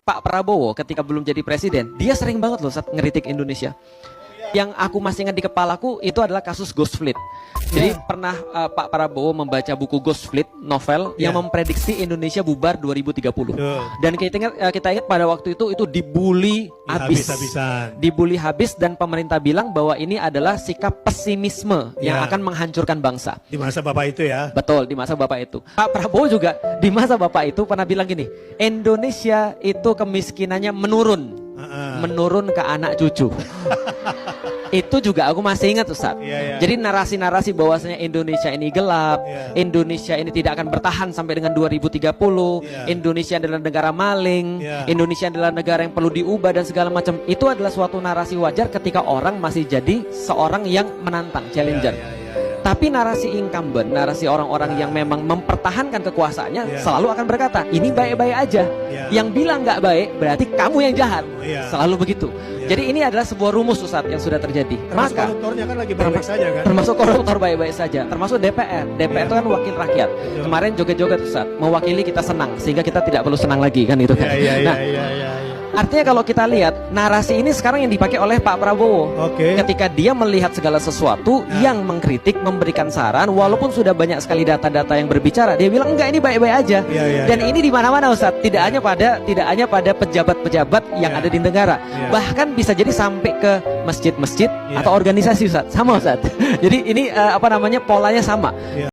Pak Prabowo ketika belum jadi presiden, dia sering banget loh saat ngeritik Indonesia. Yang aku masih ingat di kepalaku itu adalah kasus Ghost Fleet. Jadi pernah Pak Prabowo membaca buku Ghost Fleet novel yang memprediksi Indonesia bubar 2030. Dan kita ingat pada waktu itu dibully habis. Dibully habis dan pemerintah bilang bahwa ini adalah sikap pesimisme yang akan menghancurkan bangsa. Di masa Bapak itu ya. Betul, di masa Bapak itu. Pak Prabowo juga di masa Bapak itu pernah bilang gini, Indonesia itu kemiskinannya menurun ke anak cucu. Itu juga aku masih ingat Ustaz. Jadi narasi-narasi bahwasanya Indonesia ini gelap, Indonesia ini tidak akan bertahan sampai dengan 2030, Indonesia adalah negara maling, Indonesia adalah negara yang perlu diubah dan segala macam. Itu adalah suatu narasi wajar ketika orang masih jadi seorang yang menantang, challenger. Tapi narasi incumbent, narasi orang-orang yang memang mempertahankan kekuasaannya selalu akan berkata, ini baik-baik aja. Yang bilang nggak baik berarti kamu yang jahat. Selalu begitu. Jadi ini adalah sebuah rumus Ustaz yang sudah terjadi. Termasuk Maka koruptornya kan lagi baik-baik saja kan? Termasuk koruptor baik-baik saja. Termasuk DPR. DPR itu kan wakil rakyat. Kemarin joget-joget Ustaz, mewakili kita senang sehingga kita tidak perlu senang lagi kan itu kan. Nah, artinya kalau kita lihat narasi ini sekarang yang dipakai oleh Pak Prabowo. Ketika dia melihat segala sesuatu yang mengkritik, memberikan saran, walaupun sudah banyak sekali data-data yang berbicara, dia bilang enggak, ini baik-baik aja. Dan ini di mana-mana Ustaz, tidak hanya pada pejabat-pejabat yang ada di negara. Bahkan bisa jadi sampai ke masjid-masjid atau organisasi Ustaz. Sama Ustaz. Jadi ini polanya sama.